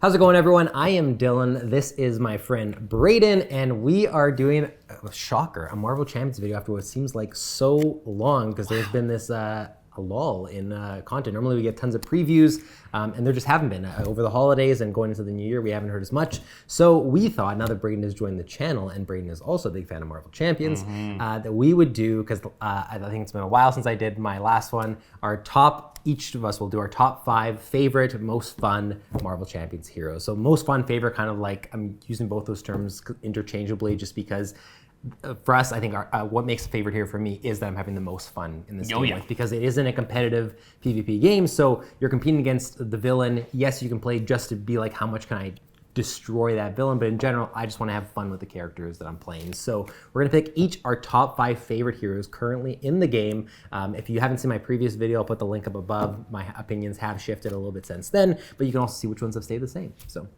How's it going, everyone? I am Dylan. This is my friend Braiden, and we are doing a shocker, a Marvel Champions video after what seems like so long because there's been this a lull in content. Normally we get tons of previews, and there just haven't been. Over the holidays and going into the new year, we haven't heard as much. So we thought, now that Braiden has joined the channel, and Braiden is also a big fan of Marvel Champions, that we would do, because I think it's been a while since I did my last one, each of us will do our top 5 favorite, most fun Marvel Champions heroes. So most fun, favorite, kind of like, I'm using both those terms interchangeably just because for us, I think what makes a favorite hero for me is that I'm having the most fun in this game with, because it isn't a competitive PvP game. So you're competing against the villain. Yes, you can play just to be like, how much can I destroy that villain, but in general, I just want to have fun with the characters that I'm playing. So we're gonna pick each our top 5 favorite heroes currently in the game. If you haven't seen my previous video, I'll put the link up above. My opinions have shifted a little bit since then, but you can also see which ones have stayed the same. So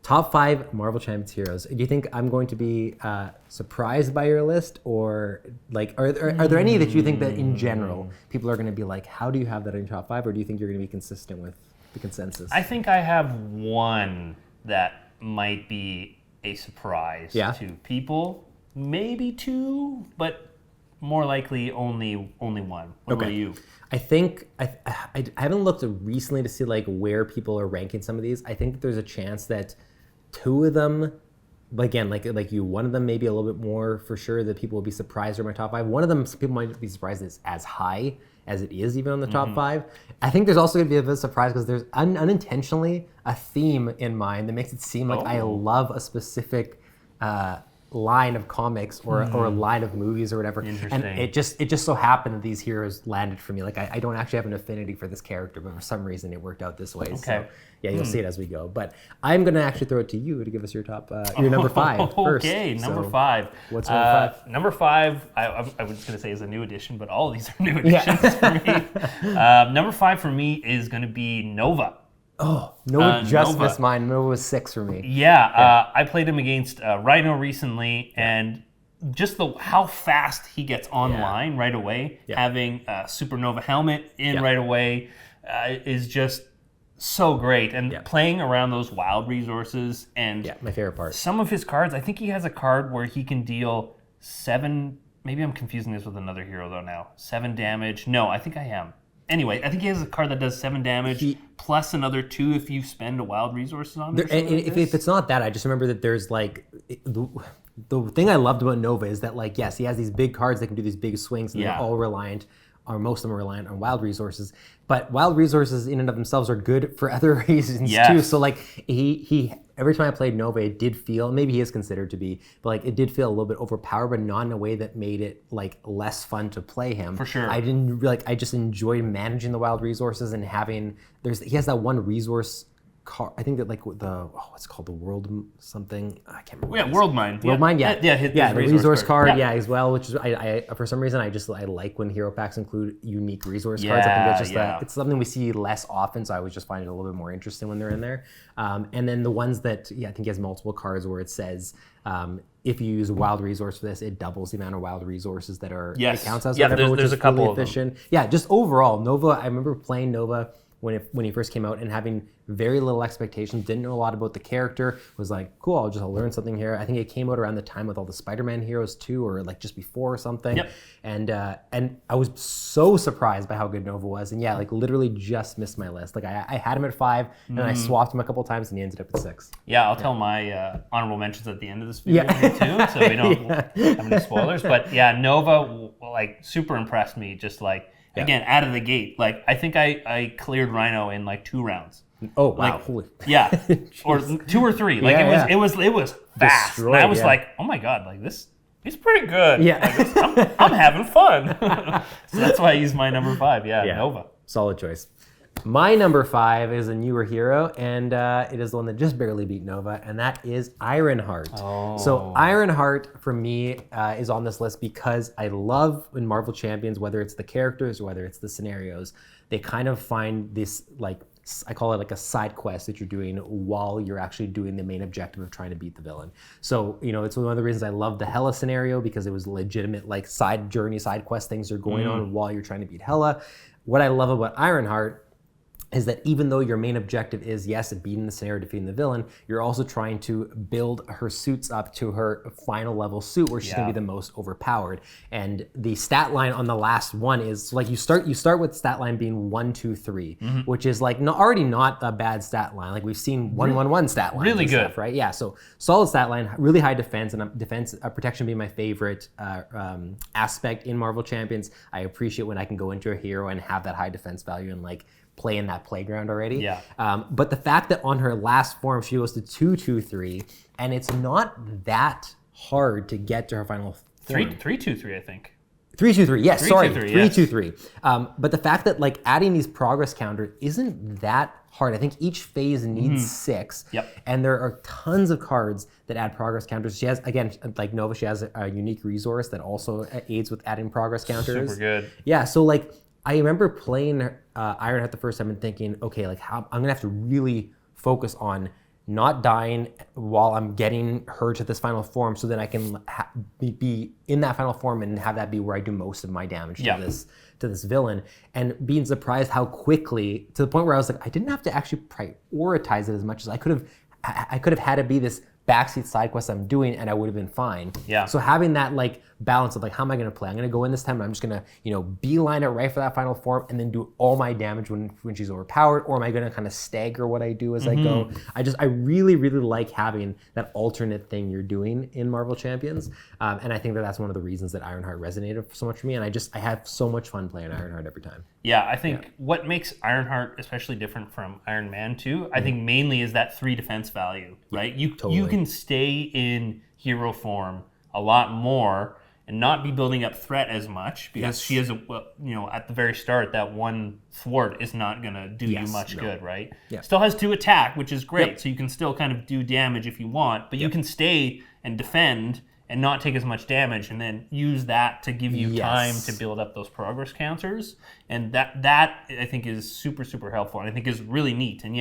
top 5 Marvel Champions heroes. Do you think I'm going to be surprised by your list, or like, are there any that you think that in general people are gonna be like, how do you have that in your top 5, or do you think you're gonna be consistent with the consensus? I think I have one that might be a surprise to people. Maybe 2, but more likely only one. What about you? I think I haven't looked recently to see like where people are ranking some of these. I think that there's a chance that 2 of them, again, like you, one of them maybe a little bit more for sure that people will be surprised are my top 5. One of them, some people might be surprised it's as high as it is even on the top 5. I think there's also gonna be a bit of a surprise because there's unintentionally a theme in mind that makes it seem like I love a specific line of comics or a line of movies or whatever. And it just so happened that these heroes landed for me. Like I don't actually have an affinity for this character, but for some reason it worked out this way. Okay. So yeah, you'll see it as we go. But I'm gonna actually throw it to you to give us your top, your number 5 first. Okay, number 5. What's number 5? Number 5, I was gonna say is a new addition, but all of these are new additions for me. Number 5 for me is gonna be Nova. Oh, Nova just missed mine. Nova was 6 for me. Yeah. I played him against Rhino recently, and just how fast he gets online right away, having a Supernova helmet in right away is just so great. And playing around those wild resources and my favorite part. Some of his cards, I think he has a card where he can deal 7, maybe I'm confusing this with another hero though now, 7 damage. No, I think I am. Anyway, I think he has a card that does 7 damage plus another 2 if you spend a wild resources on it. If it's not that, I just remember that there's like the thing I loved about Nova is that, like, yes, he has these big cards that can do these big swings, and they're all reliant, or most of them are reliant on wild resources. But wild resources in and of themselves are good for other reasons too. So like he every time I played Nova, it did feel, maybe he is considered to be, but like it did feel a little bit overpowered, but not in a way that made it like less fun to play him. For sure. I just enjoyed managing the wild resources and having, he has that one resource card, I think that like what's it called, the world something, I can't remember. Yeah, World Mine. World Mine, the resource card, as well, which is I for some reason I like when hero packs include unique resource cards. I think that's just it's something we see less often, so I always just find it a little bit more interesting when they're in there. And then the ones that I think he has multiple cards where it says if you use a wild resource for this, it doubles the amount of wild resources that it counts as whatever, which is a couple really efficient. Yeah, just overall Nova. I remember playing Nova when he first came out and having very little expectations, didn't know a lot about the character, was like, cool, I'll learn something here. I think it came out around the time with all the Spider-Man heroes too, or like just before or something. And I was so surprised by how good Nova was, and like literally just missed my list. Like I had him at 5, and I swapped him a couple times, and he ended up at 6. Yeah, I'll tell my honorable mentions at the end of this video too, so we don't have any spoilers. But Nova like super impressed me, just like, again, out of the gate. Like, I think I cleared Rhino in like 2 rounds. Oh, wow. Like, or 2 or 3. Like, it was fast. Destroyed, and I was like, oh my God, like this, he's pretty good. Like, I'm having fun. So that's why I used my number 5. Nova. Solid choice. My number 5 is a newer hero, and it is the one that just barely beat Nova, and that is Ironheart. So Ironheart, for me, is on this list because I love in Marvel Champions, whether it's the characters or whether it's the scenarios, they kind of find this, like, I call it like a side quest that you're doing while you're actually doing the main objective of trying to beat the villain. So, it's one of the reasons I love the Hela scenario, because it was legitimate, like, side quest things are going on while you're trying to beat Hela. What I love about Ironheart is that even though your main objective is, yes, beating the snare, defeating the villain, you're also trying to build her suits up to her final level suit where she's going to be the most overpowered. And the stat line on the last one is like you start with stat line being 1, 2, 3, which is like already not a bad stat line. Like we've seen 1, 1, 1 stat lines. Really good, stuff, right? Yeah. So solid stat line, really high defense, and protection being my favorite aspect in Marvel Champions. I appreciate when I can go into a hero and have that high defense value and like play in that playground already. Yeah. But the fact that on her last form she goes to 2, 2, 3, and it's not that hard to get to her final form. 3, 2, 3, I think. 3, 2, 3. Yes, 3, sorry. 2, 3, 3, yes. 2, 3. But the fact that like adding these progress counters isn't that hard. I think each phase needs 6. Yep. And there are tons of cards that add progress counters. She has, again, like Nova, she has a unique resource that also aids with adding progress counters. Super good. Yeah, so like I remember playing Ironheart the first time and thinking, okay, like I'm gonna have to really focus on not dying while I'm getting her to this final form, so then I can be in that final form and have that be where I do most of my damage to this villain. And being surprised how quickly, to the point where I was like, I didn't have to actually prioritize it as much as I could have. I could have had it be this backseat side quest I'm doing, and I would have been fine. Yeah. So having that like balance of like, how am I going to play? I'm going to go in this time, and I'm just going to beeline it right for that final form, and then do all my damage when she's overpowered, or am I going to kind of stagger what I do as I go? I really like having that alternate thing you're doing in Marvel Champions, and I think that's one of the reasons that Ironheart resonated so much for me, and I have so much fun playing Ironheart every time. Yeah, I think what makes Ironheart especially different from Iron Man 2, I think mainly is that 3 defense value, right? You can stay in hero form a lot more and not be building up threat as much because she has at the very start, that one thwart is not going to do you much good, right? Yeah. Still has 2 attack, which is great. So you can still kind of do damage if you want, but you can stay and defend and not take as much damage, and then use that to give you time to build up those progress counters. And that I think is super, super helpful, and I think is really neat. And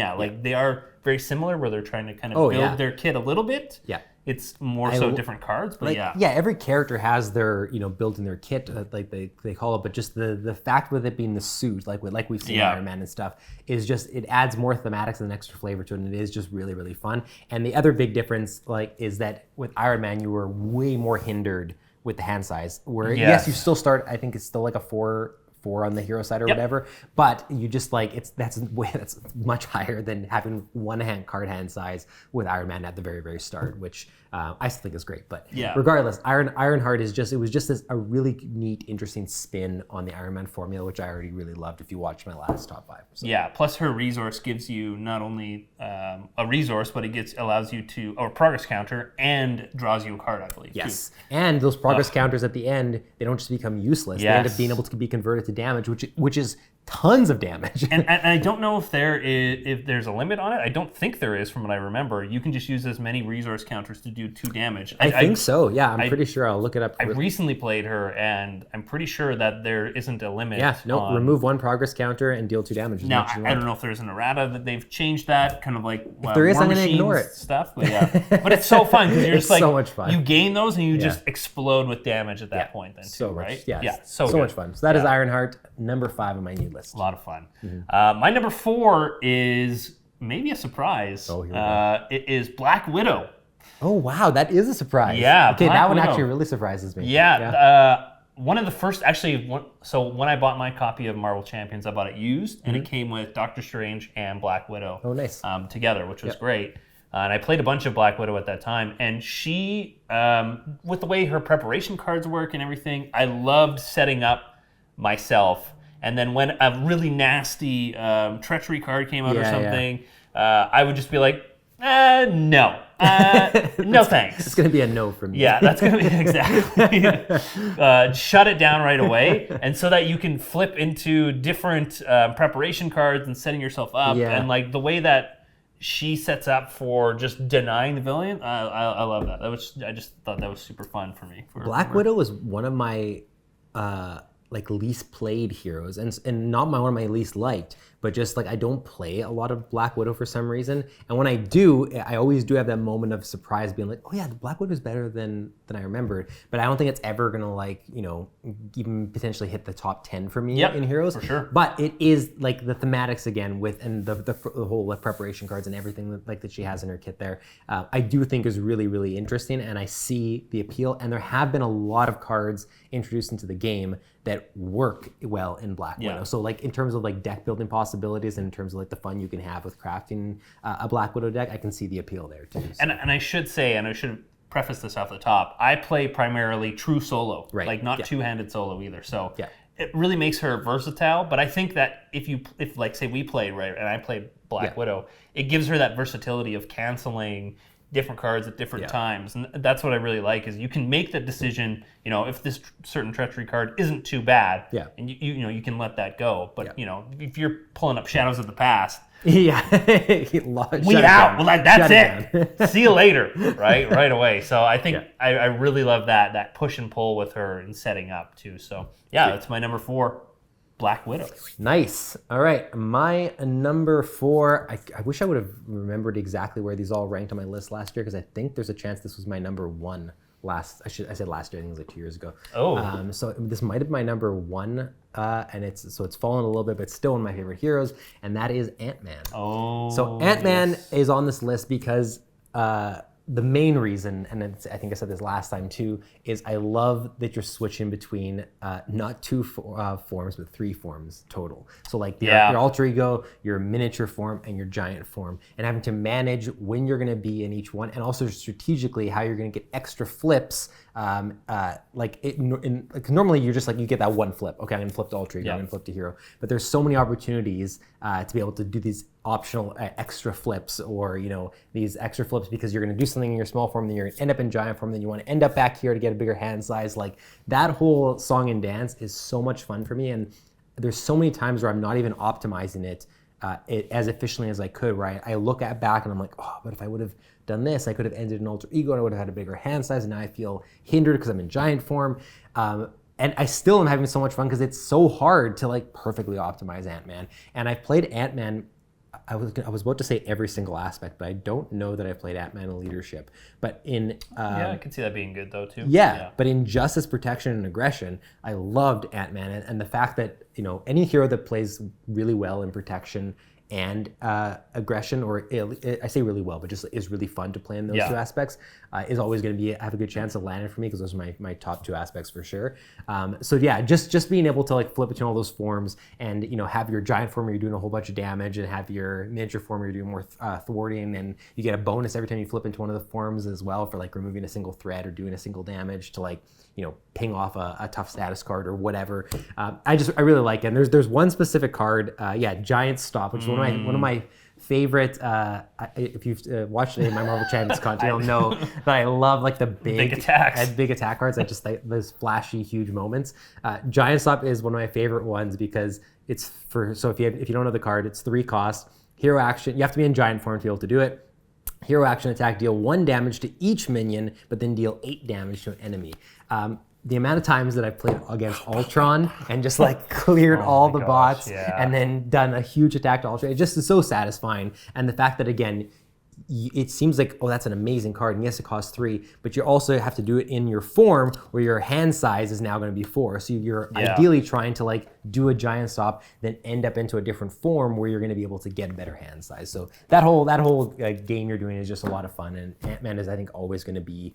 they are very similar, where they're trying to kind of build their kit a little bit. Yeah. It's more so different cards, but every character has their, built in their kit, like they call it, but just the fact with it being the suit, like we've seen Iron Man and stuff, is just, it adds more thematics and an extra flavor to it, and it is just really, really fun. And the other big difference, is that with Iron Man, you were way more hindered with the hand size, where yes, you still start, I think it's still like a 4 on the hero side or whatever, but you just that's much higher than having one card hand size with Iron Man at the very, very start, which I still think is great. But regardless, Ironheart was just a really neat, interesting spin on the Iron Man formula, which I already really loved if you watched my last top 5. So. Yeah, plus her resource gives you not only a resource, but it allows you to, or progress counter, and draws you a card, I believe. Yes, too. And those progress counters at the end, they don't just become useless. They end up being able to be converted to damage, which is tons of damage. and I don't know if there's a limit on it. I don't think there is, from what I remember. You can just use as many resource counters to do 2 damage. I think so. Yeah, I'm pretty sure. I'll look it up. I recently played her, and I'm pretty sure that there isn't a limit. Yeah, no. Remove 1 progress counter and deal 2 damage. Now I don't know if there's an errata that they've changed that, kind of like if there is, I'm gonna ignore it. Stuff, but but it's so fun because you're just so much fun. You gain those and you just explode with damage at that point. Then so too, much, right? Yeah, so much fun. So that is Ironheart, number 5 on my new list. A lot of fun. My number 4 is maybe a surprise. Oh, here we go. It is Black Widow. Oh, wow, that is a surprise. Yeah. Okay, Black that one Widow actually really surprises me. Yeah. One of the first, so when I bought my copy of Marvel Champions, I bought it used, and it came with Doctor Strange and Black Widow. Oh, nice. Together, which was great. And I played a bunch of Black Widow at that time, and she, with the way her preparation cards work and everything, I loved setting up myself. And then when a really nasty treachery card came out or something, I would just be like, no. No thanks. It's going to be a no from me. Yeah, that's going to be exactly. Shut it down right away, and so that you can flip into different preparation cards and setting yourself up. And like the way that she sets up for just denying the villain, I love that. I just thought that was super fun for me. Black Widow was one of my like least played heroes, and not one of my least liked, but just like I don't play a lot of Black Widow for some reason. And when I do, I always do have that moment of surprise, being like, oh yeah, the Black Widow is better than I remembered. But I don't think it's ever gonna like, you know, even potentially hit the top 10 for me in heroes. For sure. But it is like the thematics again with and the whole like preparation cards and everything that she has in her kit there. I do think is really, really interesting, and I see the appeal. And there have been a lot of cards introduced into the game that work well in Black Widow. So like in terms of like deck building possibilities and in terms of like the fun you can have with crafting a Black Widow deck, I can see the appeal there too. So. And I should say, and I should preface this off the top, I play primarily true solo, like not two-handed solo either. So it really makes her versatile. But I think that if like say we played, right, and I played Black Widow, it gives her that versatility of canceling different cards at different times, and that's what I really like. Is you can make the decision, you know, if this certain treachery card isn't too bad, and you know you can let that go. But you know, if you're pulling up Shadows of the Past, we out. Well, that's it. See you later, right away. So I think I really love that push and pull with her in setting up too. So that's my number 4. Black Widow. Nice. All right. My number 4, I wish I would have remembered exactly where these all ranked on my list last year, because I think there's a chance this was my number 1 I said last year, I think it was like 2 years ago. Oh. So this might have been my number 1, and it's fallen a little bit, but still one of my favorite heroes, and that is Ant-Man. Oh. So Ant-Man is on this list because the main reason, and I think I said this last time too, is I love that you're switching between not 2 forms, but 3 forms total. So like your alter ego, your miniature form, and your giant form, and having to manage when you're going to be in each one, and also strategically how you're going to get extra flips. Like normally you're just like, you get that one flip. Okay, I'm going to flip to alter ego, I'm going to flip to hero. But there's so many opportunities to be able to do these optional extra flips, or you know, these extra flips because you're going to do something in your small form, then you're going to end up in giant form, then you want to end up back here to get a bigger hand size. Like that whole song and dance is so much fun for me, and there's so many times where I'm not even optimizing it as efficiently as I could, right? I look back and I'm like, oh, but if I would have done this, I could have ended in alter ego and I would have had a bigger hand size, and now I feel hindered because I'm in giant form. And I still am having so much fun because it's so hard to like perfectly optimize Ant-Man. And I've played Ant-Man, I was about to say every single aspect, but I don't know that I've played Ant-Man in leadership. But in I can see that being good though too. But in justice, protection, and aggression, I loved Ant-Man, and the fact that, you know, any hero that plays really well in protection and aggression, or I say really well, but just is really fun to play in those 2 aspects, is always going to have a good chance of landing for me, because those are my top 2 aspects for sure. So yeah, just being able to like flip between all those forms, and you know, have your giant form where you're doing a whole bunch of damage, and have your miniature form where you're doing more thwarting, and you get a bonus every time you flip into one of the forms as well for like removing a single threat or doing a single damage to like, you know, ping off a tough status card or whatever. I really like it. And there's one specific card, Giant Stop, which is one of my favorite. If you've watched my Marvel Champions content, you'll know that I love like the big attack cards. I just like those flashy, huge moments. Giant Stop is one of my favorite ones because it's if you don't know the card, it's 3 cost. Hero action. You have to be in giant form to be able to do it. Hero action attack, deal 1 damage to each minion, but then deal 8 damage to an enemy. The amount of times that I've played against Ultron and just like cleared all the bots and then done a huge attack to Ultron, it just is so satisfying. And the fact that, again, it seems like, oh, that's an amazing card, and yes, it costs 3, but you also have to do it in your form where your hand size is now going to be 4. So you're ideally trying to like do a giant stop, then end up into a different form where you're going to be able to get a better hand size. So that whole game you're doing is just a lot of fun, and Ant-Man is, I think, always going to be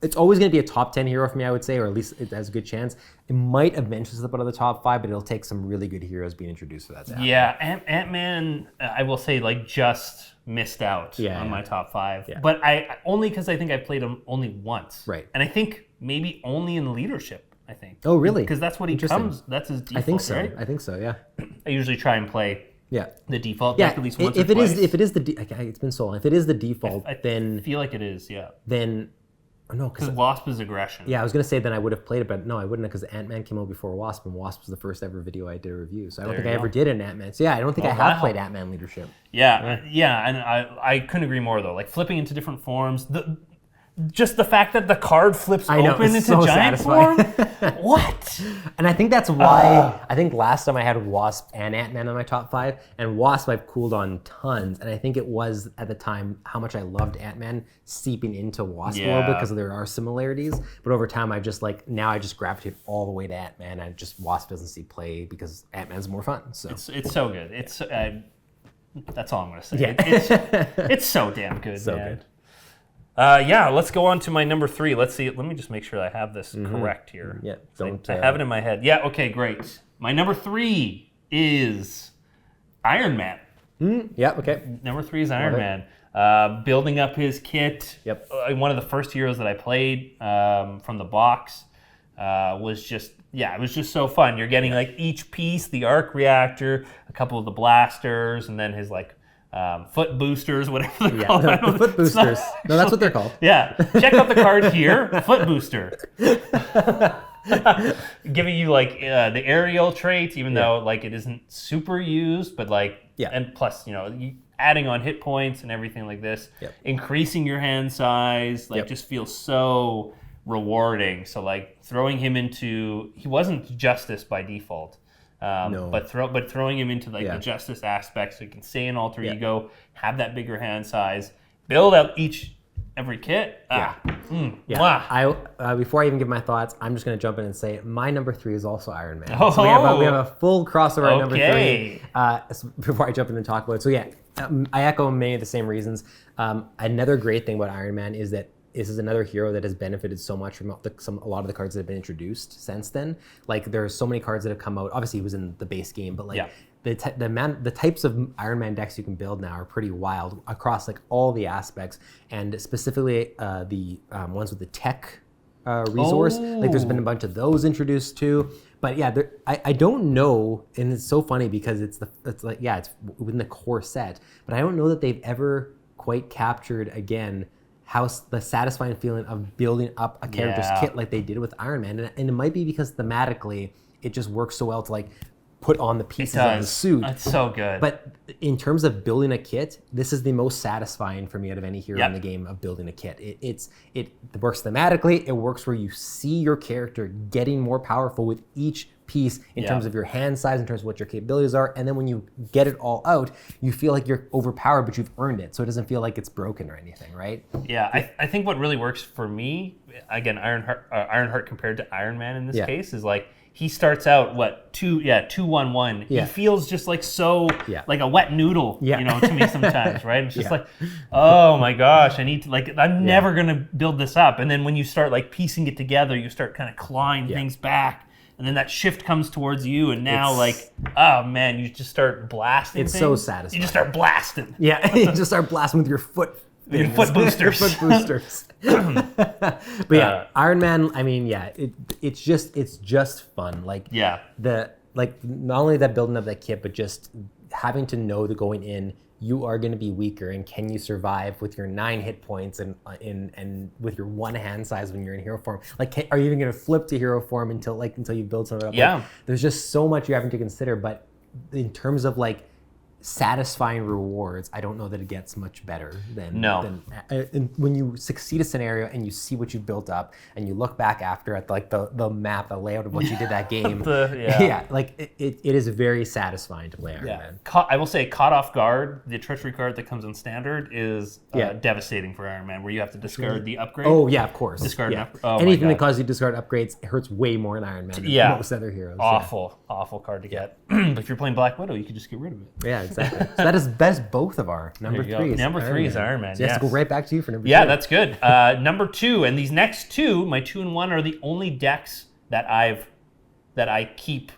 a top 10 hero for me, I would say, or at least it has a good chance. It might eventually slip out of the top 5, but it'll take some really good heroes being introduced for that to happen. Yeah, Ant-Man, I will say, like, just missed out on my top 5. But I only because I think I played him only once. Right. And I think maybe only in leadership, I think. Oh, really? Because that's what he comes, that's his default, I think so. right? I think so, yeah. I usually try and play the default deck at least once if or it twice. If it is it's been so long. If it is the default, then I feel like it is, then no, because Wasp is aggression. Yeah, I was gonna say then I would have played it, but no, I wouldn't, because Ant-Man came out before Wasp, and Wasp was the first ever video I did a review. So I don't think I ever did an Ant-Man. So yeah, I don't think I have played Ant-Man leadership. Yeah, and I couldn't agree more though. Like flipping into different forms. just the fact that the card flips open into so giant satisfying. form. What? And I think that's why, I think last time I had Wasp and Ant-Man in my top 5, and Wasp I've cooled on tons, and I think it was at the time how much I loved Ant-Man seeping into Wasp a little bit because there are similarities, but over time I just now I just gravitate all the way to Ant-Man, and just Wasp doesn't see play because Ant-Man's more fun. So it's so good. That's all I'm gonna say. Yeah. It's so damn good. So man. good. Let's go on to my number 3. Let's see. Let me just make sure I have this correct here. Yeah, I have it in my head. Yeah, okay, great. My number 3 is Iron Man. Yeah, okay. Number 3 is Iron Man. Building up his kit. Yep. One of the first heroes that I played from the box was just, it was just so fun. You're getting like each piece, the arc reactor, a couple of the blasters, and then his foot boosters, whatever they're called. The foot boosters. No, that's what they're called. Yeah. Check out the card here, foot booster. Giving you the aerial trait, even though it isn't super used, but and plus, adding on hit points and everything like this, increasing your hand size, just feels so rewarding. So throwing him into, he wasn't Justice by default. No. But throwing him into the Justice aspect, so you can stay in alter ego, have that bigger hand size, build out every kit. Before I even give my thoughts, I'm just going to jump in and say my number 3 is also Iron Man. Oh. So we have a full crossover at number 3. Before I jump in and talk about it, so I echo many of the same reasons. Another great thing about Iron Man is that this is another hero that has benefited so much from a lot of the cards that have been introduced since then. There are so many cards that have come out. Obviously, he was in the base game, but the types of Iron Man decks you can build now are pretty wild across all the aspects, and specifically the ones with the tech resource. There's been a bunch of those introduced too. But I don't know, and it's so funny because it's within the core set, but I don't know that they've ever quite captured again how the satisfying feeling of building up a character's kit like they did with Iron Man. And it might be because thematically it just works so well to put on the pieces of the suit. It's so good. But in terms of building a kit, this is the most satisfying for me out of any hero in the game of building a kit. It works thematically. It works where you see your character getting more powerful with each piece in terms of your hand size, in terms of what your capabilities are. And then when you get it all out, you feel like you're overpowered, but you've earned it. So it doesn't feel like it's broken or anything, right? Yeah, I think what really works for me, again, Ironheart compared to Iron Man in this case, is he starts out 2-1-1. He feels just so like a wet noodle, to me sometimes, right? It's just oh my gosh, I need to I'm never gonna build this up. And then when you start piecing it together, you start kind of clawing things back, and then that shift comes towards you, and now oh man, you just start blasting. It's things. so satisfying. You just start blasting. Yeah, you just start blasting with your foot. Your foot boosters. Your foot boosters. But Iron Man, it's just fun. Not only that building of that kit, but just having to know that going in, you are going to be weaker, and can you survive with your 9 hit points and with your 1 hand size when you're in hero form? Are you even going to flip to hero form until you build something up? Yeah. There's just so much you're having to consider, but in terms of satisfying rewards, I don't know that it gets much better than and when you succeed a scenario and you see what you built up and you look back after at the map, the layout of what you did that game. It is very satisfying to play Iron Man. I will say, caught off guard, the treachery card that comes in standard is devastating for Iron Man, where you have to discard the upgrade. Oh yeah, of course. Discard anything that causes you to discard upgrades, it hurts way more in Iron Man than most other heroes. Awful card to get. But if you're playing Black Widow, you can just get rid of it. Yeah, exactly. So that is best both of our number 3. Number 3 is Iron Man. So you have to go right back to you for number 2. Yeah, that's good. Number 2, and these next 2, my 2 and 1, are the only decks that I keep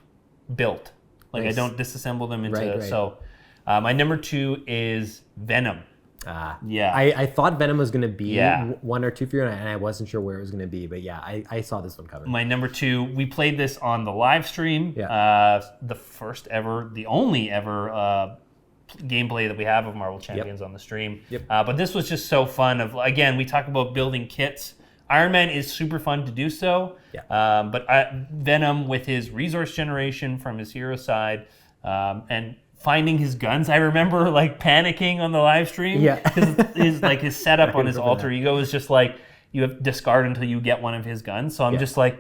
built. Nice. I don't disassemble them into. Right. So my number 2 is Venom. I thought Venom was going to be 1 or 2 for you, and I wasn't sure where it was going to be, but I saw this one coming. My number 2, we played this on the live stream. The first ever, the only ever gameplay that we have of Marvel Champions on the stream. But this was just so fun. Again, we talk about building kits. Iron Man is super fun to do so, but Venom with his resource generation from his hero side, and finding his guns. I remember panicking on the live stream. His setup on his alter ego is just you have discard until you get one of his guns. So I'm just like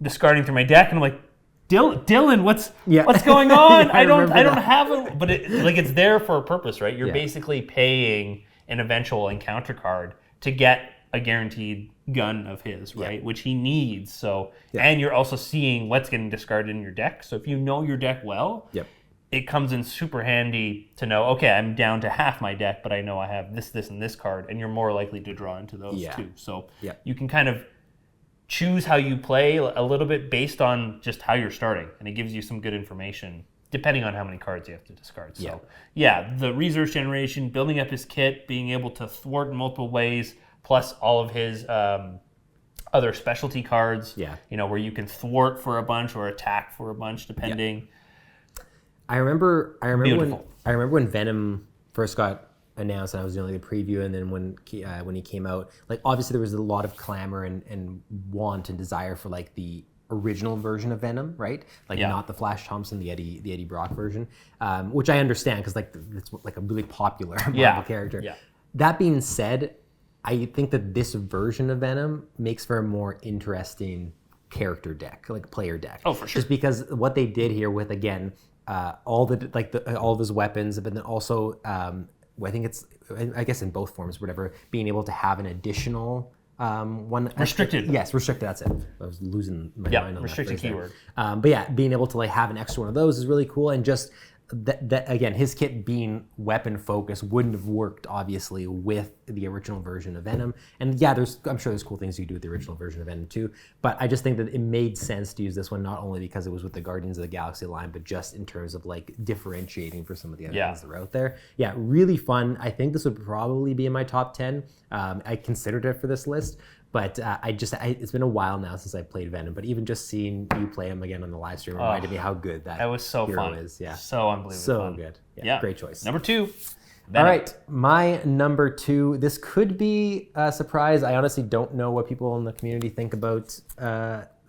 discarding through my deck, and I'm like, Dylann, what's going on? Yeah, I don't that. have it, but it's there for a purpose, right? You're basically paying an eventual encounter card to get a guaranteed gun of his, right? Which he needs. So and you're also seeing what's getting discarded in your deck. So if you know your deck well, it comes in super handy to know, okay, I'm down to half my deck, but I know I have this, and this card, and you're more likely to draw into those too. So you can kind of choose how you play a little bit based on just how you're starting, and it gives you some good information depending on how many cards you have to discard. So the resource generation, building up his kit, being able to thwart in multiple ways, plus all of his other specialty cards, where you can thwart for a bunch or attack for a bunch, depending. I remember when Venom first got announced, and I was doing like a preview, and then when he came out, like obviously there was a lot of clamor and want and desire for like the original version of Venom, right? Like not the Flash Thompson, the Eddie Brock version, which I understand because like it's like a really popular Marvel character. That being said, I think that this version of Venom makes for a more interesting character deck, like player deck. Oh, for sure. Just because what they did here with, again, all of his weapons, but then also I think it's, I guess in both forms, whatever, being able to have an additional one. Restricted. Yes, restricted, that's it. I was losing my mind on restricted that keyword. But yeah, being able to like have an extra one of those is really cool, and just that again, his kit being weapon focused wouldn't have worked obviously with the original version of Venom. And yeah, I'm sure there's cool things you do with the original version of Venom too. But I just think that it made sense to use this one, not only because it was with the Guardians of the Galaxy line, but just in terms of like differentiating for some of the other things that are out there. Yeah, really fun. I think this would probably be in my top 10. I considered it for this list. But it's been a while now since I played Venom. But even just seeing you play him again on the live stream reminded me how good that was so hero fun. is. Yeah, so unbelievable. So fun. good. Yeah, great choice. Number 2. Venom. All right, my number 2. This could be a surprise. I honestly don't know what people in the community think about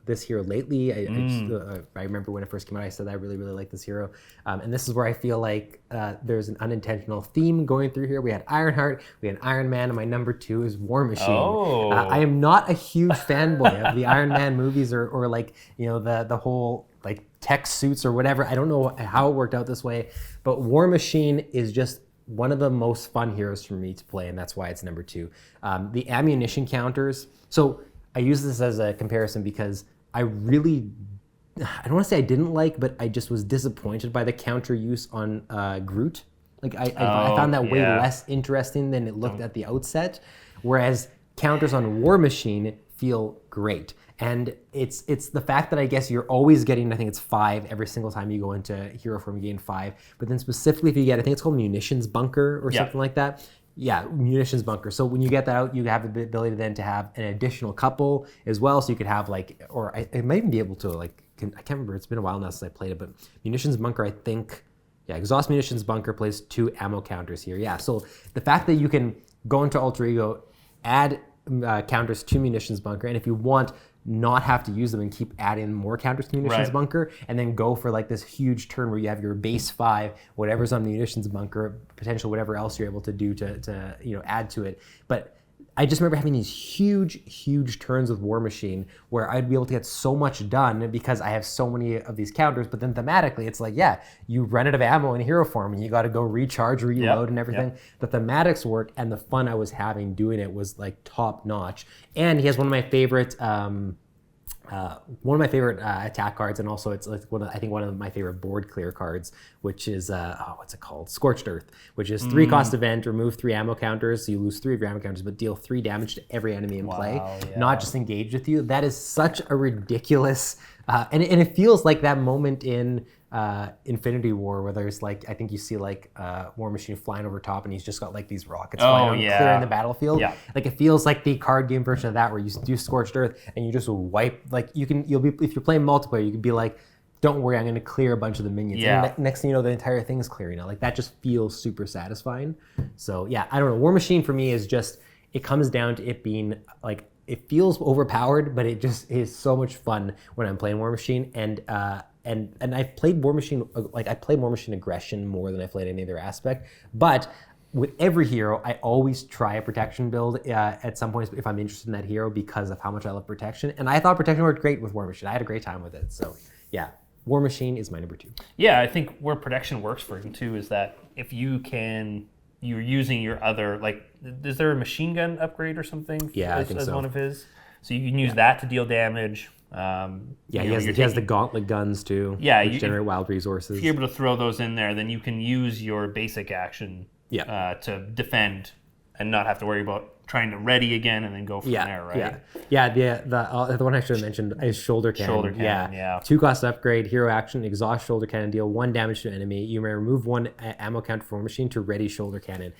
this hero lately. I remember when it first came out, I said I really, really like this hero. And this is where I feel like there's an unintentional theme going through here. We had Ironheart, we had Iron Man, and my number 2 is War Machine. I am not a huge fanboy of the Iron Man movies or like, the whole like tech suits or whatever. I don't know how it worked out this way, but War Machine is just one of the most fun heroes for me to play, and that's why it's number 2. The ammunition counters. So I use this as a comparison because I don't want to say I didn't like, but I just was disappointed by the counter use on Groot. Like I found that way less interesting than it looked at the outset, whereas counters on War Machine feel great. And it's the fact that I guess you're always getting, I think it's 5 every single time you go into hero form, you gain 5. But then specifically if you get, I think it's called Munitions Bunker or something like that. Yeah, Munitions Bunker. So when you get that out, you have the ability then to have an additional couple as well. So you could have like, or I might even be able to like, I can't remember. It's been a while now since I played it, but Munitions Bunker, I think, Exhaust Munitions Bunker plays 2 ammo counters here. Yeah, so the fact that you can go into Alter Ego, add counters to Munitions Bunker, and if you want, not have to use them and keep adding more counters to Munitions Bunker, and then go for like this huge turn where you have your base 5, whatever's on Munitions Bunker, potential whatever else you're able to do to add to it. But I just remember having these huge turns with War Machine where I'd be able to get so much done because I have so many of these counters. But then thematically, it's like, you run out of ammo in hero form and you got to go recharge, reload, and everything. The thematics work, and the fun I was having doing it was like top notch. And he has one of my favorite attack cards, and also it's like one of my favorite board clear cards, which is what's it called? Scorched Earth, which is 3 cost event, remove 3 ammo counters, so you lose 3 of your ammo counters, but deal 3 damage to every enemy in play, not just engaged with you. That is such a ridiculous, and it feels like that moment in Infinity War where there's like, I think you see like War Machine flying over top and he's just got like these rockets flying around, clearing the battlefield. Like it feels like the card game version of that where you do Scorched Earth and you just wipe, like you'll be, if you're playing multiplayer, you can be like, don't worry, I'm going to clear a bunch of the minions. And next thing you know, the entire thing is clearing out. Like that just feels super satisfying. So yeah, I don't know. War Machine for me is just, it comes down to it being like, it feels overpowered, but it just is so much fun when I'm playing War Machine. And I've played War Machine, like I played War Machine Aggression more than I played any other aspect, but with every hero, I always try a protection build at some point if I'm interested in that hero because of how much I love protection. And I thought protection worked great with War Machine. I had a great time with it. So yeah, War Machine is my number 2. Yeah, I think where protection works for him too is that if you're using your other, like, is there a machine gun upgrade or something? Yeah, I think as so. one of his. So you can use that to deal damage. He has the gauntlet guns too. Yeah, which generate wild resources. If you're able to throw those in there, then you can use your basic action to defend and not have to worry about trying to ready again and then go from there, right? The one I should have mentioned is shoulder cannon. Shoulder cannon, yeah. 2 cost upgrade, hero action, exhaust shoulder cannon, deal 1 damage to enemy. You may remove 1 ammo count for War Machine to ready shoulder cannon.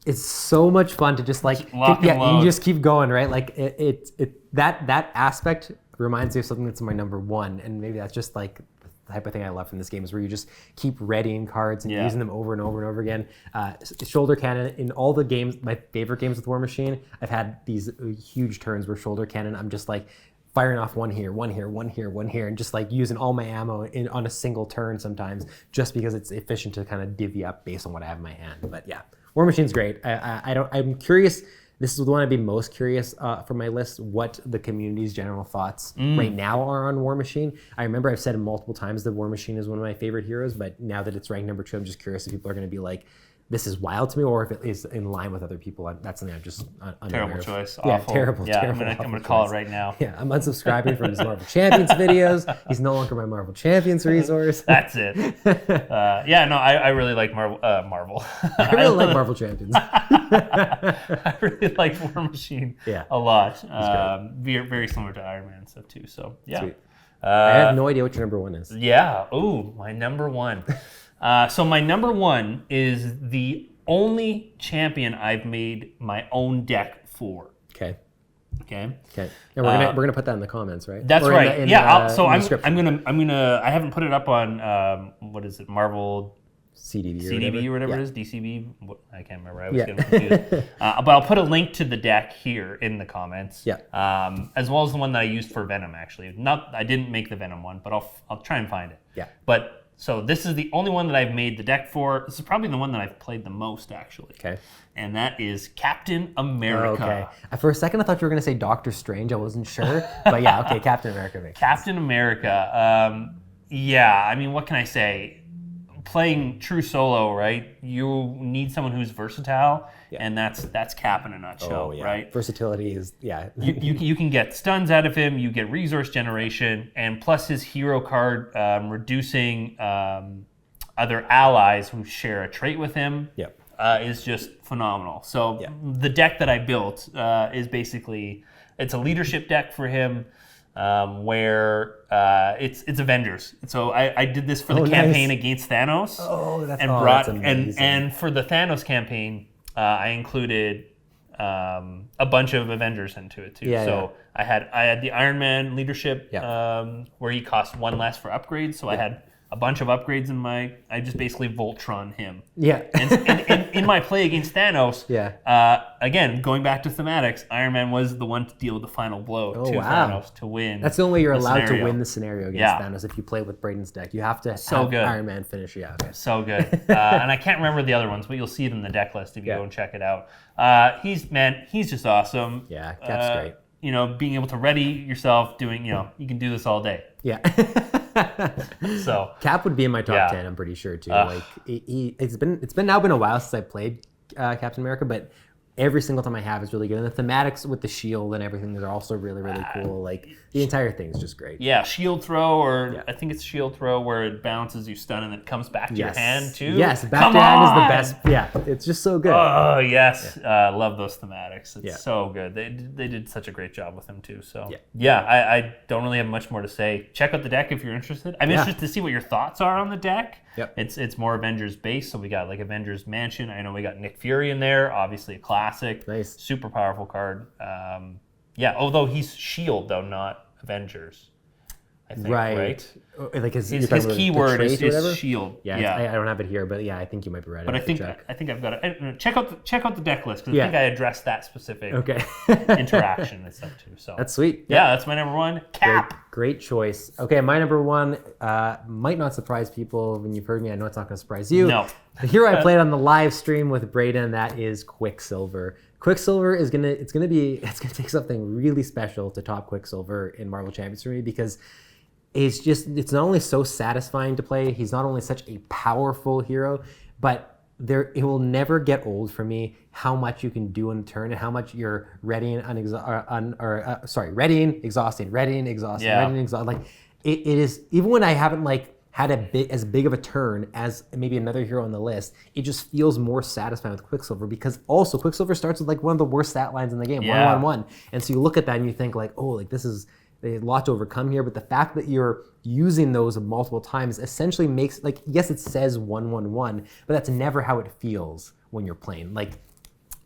It's so much fun to just like you just keep going, right? Like that aspect reminds me of something that's my number 1, and maybe that's just like the type of thing I love from this game is where you just keep readying cards and using them over and over and over again. Shoulder cannon in all the games, my favorite games with War Machine, I've had these huge turns where shoulder cannon, I'm just like firing off one here, and just like using all my ammo on a single turn sometimes, just because it's efficient to kind of divvy up based on what I have in my hand. But yeah, War Machine's great. I'm curious. This is the one I'd be most curious from my list, what the community's general thoughts right now are on War Machine. I remember I've said multiple times that War Machine is one of my favorite heroes, but now that it's ranked number 2, I'm just curious if people are going to be like, this is wild to me, or if it is in line with other people. That's something I'm just unaware Terrible of. choice. Yeah, Awful. terrible. Yeah, terrible. I'm gonna call it right now. Yeah, I'm unsubscribing from his Marvel Champions videos. He's no longer my Marvel Champions resource. That's it. I really like Marvel. I really like Marvel Champions. I really like War Machine a lot. Very, very similar to Iron Man stuff too. So yeah. Sweet. I have no idea what your number 1 is. Yeah. Ooh, my number 1. So my number 1 is the only champion I've made my own deck for. Okay. Okay. And we're gonna put that in the comments, right? That's right. I'm gonna. I haven't put it up on what is it, Marvel CDB or whatever it is, DCB. I can't remember. I was getting confused. But I'll put a link to the deck here in the comments. Yeah. As well as the one that I used for Venom. Actually, I didn't make the Venom one, but I'll try and find it. Yeah. But. So this is the only one that I've made the deck for. This is probably the one that I've played the most, actually. Okay. And that is Captain America. Okay. For a second, I thought you were going to say Doctor Strange. I wasn't sure. But yeah, okay, Captain America makes sense. Captain America. I mean, what can I say? Playing true solo, right? You need someone who's versatile, and that's Cap in a nutshell, right? Versatility is, you can get stuns out of him, you get resource generation, and plus his hero card reducing other allies who share a trait with him is just phenomenal. So the deck that I built is basically, it's a leadership deck for him. Where it's Avengers. So I did this for the campaign against Thanos. That's amazing. And for the Thanos campaign, I included a bunch of Avengers into it too. I had the Iron Man leadership where he cost 1 less for upgrades. So I had a bunch of upgrades I just basically Voltron him. And in my play against Thanos, again, going back to thematics, Iron Man was the one to deal with the final blow to Thanos to win. That's the only way you're allowed to win the scenario against Thanos if you play with Braiden's deck. You have to have Iron Man finish you out. So good. And I can't remember the other ones, but you'll see it in the deck list if you go and check it out. He's just awesome. Yeah, Cap's great. Being able to ready yourself, doing, you can do this all day. Yeah. So Cap would be in my top 10, I'm pretty sure too. It's been a while since I played Captain America, but every single time I have is really good. And the thematics with the shield and everything are also really, really cool. Like the entire thing is just great. Yeah, shield throw, or I think it's shield throw where it bounces, you stun, and it comes back to your hand too. Yes, back to hand is the best. Yeah, it's just so good. Oh yes, love those thematics. It's so good. They did such a great job with them too. So I don't really have much more to say. Check out the deck if you're interested. I'm interested to see what your thoughts are on the deck. It's more Avengers based, so we got like Avengers Mansion. I know we got Nick Fury in there, obviously a classic. Nice. Super powerful card. Although he's Shield though, not Avengers. I think, Right. right? Like His you're talking about the keyword trait or whatever? is shield. Yeah, I don't have it here, but yeah, I think you might be right. But I think I've got it. Check out the deck list because I think I addressed that specific interaction and stuff too. So that's sweet. Yeah, that's my number one. Cap. Great choice. Okay, my number one might not surprise people when you've heard me. I know it's not going to surprise you. No. The hero I played on the live stream with Braiden, that is Quicksilver. Quicksilver is gonna take something really special to top Quicksilver in Marvel Champions for me because it's not only so satisfying to play, he's not only such a powerful hero, but it will never get old for me how much you can do in a turn and how much you're readying, exhausting. Like it is, even when I haven't had as big of a turn as maybe another hero on the list, it just feels more satisfying with Quicksilver because also Quicksilver starts with one of the worst stat lines in the game, 1-1-1. And so you look at that and you think this is a lot to overcome here, but the fact that you're using those multiple times essentially makes, yes, it says 1-1-1, but that's never how it feels when you're playing.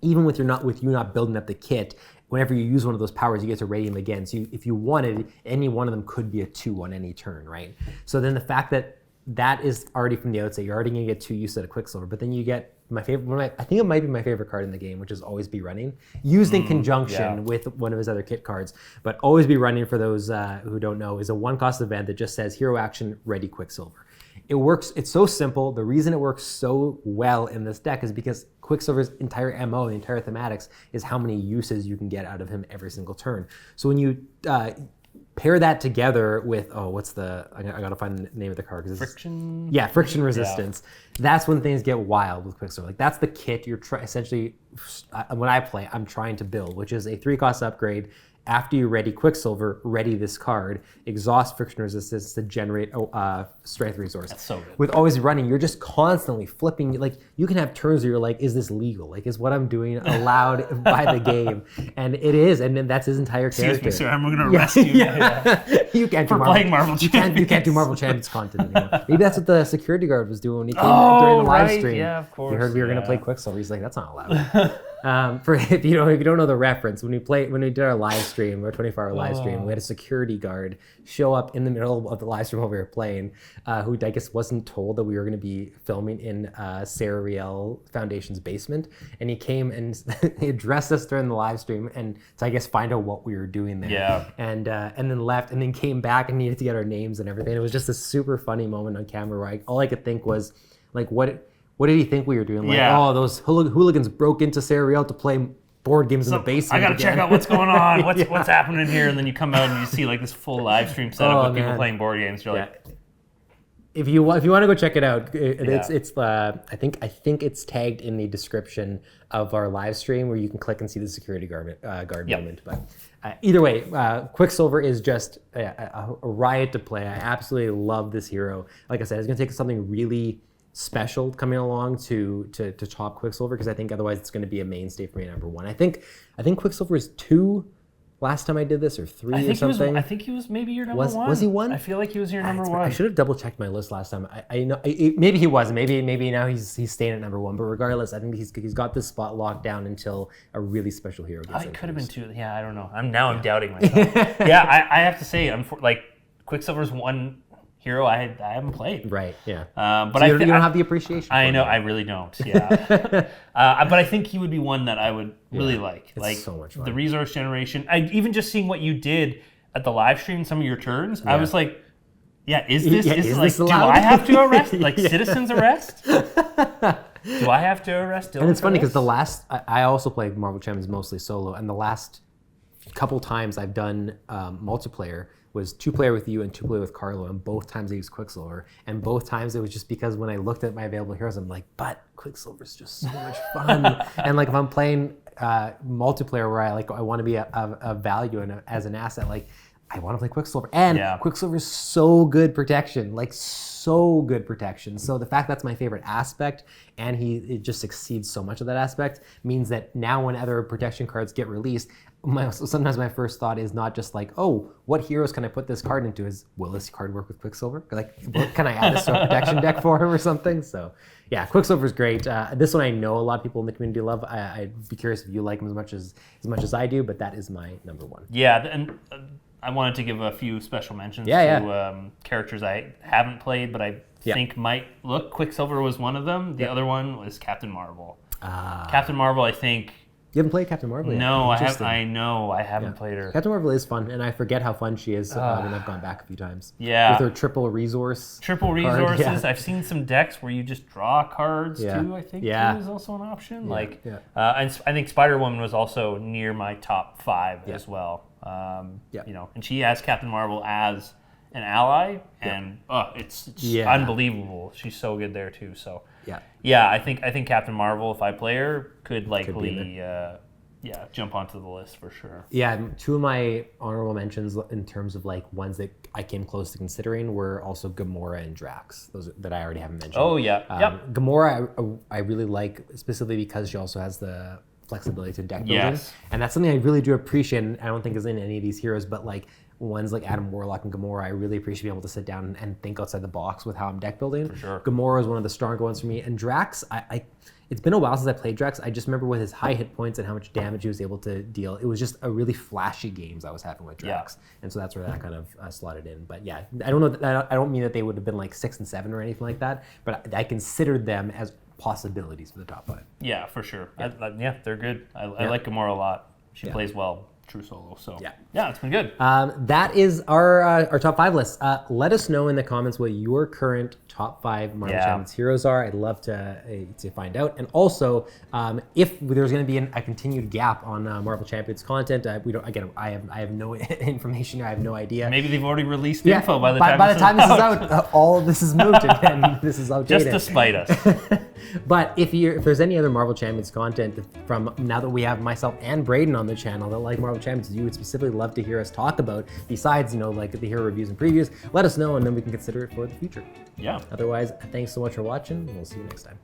Even with you not building up the kit, whenever you use one of those powers, you get to ready them again. So if you wanted, any one of them could be a 2 on any turn, right? So then the fact that is already from the outset, you're already gonna get 2 used to Quicksilver, but then you get my favorite, I think it might be my favorite card in the game, which is Always Be Running, used in conjunction with one of his other kit cards. But Always Be Running, for those who don't know, is a 1-cost event that just says hero action, ready Quicksilver. It works, it's so simple. The reason it works so well in this deck is because Quicksilver's entire MO, the entire thematics, is how many uses you can get out of him every single turn. So when you pair that together with, I gotta find the name of the card. Friction? Yeah, friction resistance. Yeah. That's when things get wild with Quicksilver. That's the kit you're essentially, when I play, I'm trying to build, which is a 3-cost upgrade. After you ready Quicksilver, ready this card, exhaust friction resistance to generate strength resource. That's so good. With Always Running, you're just constantly flipping. You can have turns where you're like, is this legal? Is what I'm doing allowed by the game? And it is, and then that's his entire character. Excuse me, sir, I'm going to arrest you. Yeah. You can't for playing Marvel Champions. You can't do Marvel Champions content anymore. Maybe that's what the security guard was doing when he came during the live stream. Yeah, of course. He heard we were going to play Quicksilver. He's like, that's not allowed. If you don't know the reference, when we did our live stream, our 24-hour live stream, we had a security guard show up in the middle of the live stream while we were playing, who I guess wasn't told that we were going to be filming in Sarah Riel Foundation's basement, and he came and he addressed us during the live stream, and to I guess find out what we were doing there. Yeah. And then left, and then came back and needed to get our names and everything. It was just a super funny moment on camera where all I could think was what did he think we were doing? Those hooligans broke into Sarah Riel to play board games in the basement. I got to check out what's going on. What's happening here? And then you come out and you see this full live stream setup with people playing board games. You're like, if you want to go check it out, it's I think it's tagged in the description of our live stream where you can click and see the security guard moment. But either way, Quicksilver is just a riot to play. I absolutely love this hero. Like I said, it's going to take something really special coming along to top Quicksilver, because I think otherwise it's going to be a mainstay for me at number 1. I think Quicksilver is 2 last time I did this, or 3 or something. I think he was maybe your number 1. Was he 1? I feel like he was your number 1. I should have double checked my list last time. I know maybe he was. Maybe now he's staying at number 1. But regardless, I think he's got this spot locked down until a really special hero gets it could have been 2. Yeah, I don't know. I'm doubting myself. Yeah, I have to say, Quicksilver's one hero I haven't played. Right, yeah. But so you don't have the appreciation. I know, I really don't, yeah. But I think he would be one that I would really like. It's so much fun. The resource generation. Even just seeing what you did at the live stream, some of your turns, I was like, is this do I have to arrest? Citizens arrest? Do I have to arrest Dylann? And it's funny because I also play Marvel Champions mostly solo, and the last couple times I've done multiplayer was 2-player with you and 2-player with Carlo, and both times I used Quicksilver, and both times it was just because when I looked at my available heroes, I'm like, but Quicksilver's just so much fun. And if I'm playing multiplayer where I want to be a value and as an asset, I want to play Quicksilver. And Quicksilver's so good protection, so good protection. So the fact that's my favorite aspect, and it just exceeds so much of that aspect, means that now when other protection cards get released, sometimes my first thought is not just what heroes can I put this card into? Will this card work with Quicksilver? Can I add this to a protection deck for him or something? So yeah, Quicksilver's great. This one I know a lot of people in the community love. I'd be curious if you like him as much as I do, but that is my number 1. Yeah, and I wanted to give a few special mentions Yeah, to characters I haven't played, but I think might look. Quicksilver was one of them. The other one was Captain Marvel. Captain Marvel, I think. You haven't played Captain Marvel yet? No, I haven't played her. Captain Marvel is fun, and I forget how fun she is when I've gone back a few times. Yeah. With her triple resources. Yeah. I've seen some decks where you just draw cards too, I think, Yeah. too, is also an option. Yeah. And I think Spider-Woman was also near my top 5 as well. You know, and she has Captain Marvel as an ally, and it's unbelievable. She's so good there too. So I think Captain Marvel, if I play her, could likely jump onto the list for sure. Yeah, 2 of my honorable mentions in terms of like ones that I came close to considering were also Gamora and Drax. Those that I already haven't mentioned. Oh yeah, Gamora I really like specifically because she also has the flexibility to deck building, Yes. and that's something I really do appreciate. And I don't think is in any of these heroes, but like ones like Adam Warlock and Gamora, I really appreciate being able to sit down and think outside the box with how I'm deck building. For sure. Gamora is one of the stronger ones for me, and Drax, it's been a while since I played Drax. I just remember with his high hit points and how much damage he was able to deal. It was just a really flashy games I was having with Drax, and so that's where that kind of slotted in. But yeah, I don't know. I don't mean that they would have been like 6 and 7 or anything like that, but I considered them as possibilities for the top 5. Yeah, for sure. Yeah, they're good. I like Gamora a lot. She plays well. True solo. So yeah, it's been good. That is our top 5 list. Let us know in the comments what your current top 5 Marvel Champions heroes are. I'd love to find out. And also, if there's going to be a continued gap on Marvel Champions content, we don't. Again, I have no information. I have no idea. Maybe they've already released info by the time this is out. All of this is moot and this is outdated. Just to spite us. But if there's any other Marvel Champions content from now that we have myself and Braiden on the channel that like Marvel Champions, you would specifically love to hear us talk about, besides, like the hero reviews and previews, let us know and then we can consider it for the future. Yeah. Otherwise, thanks so much for watching. We'll see you next time.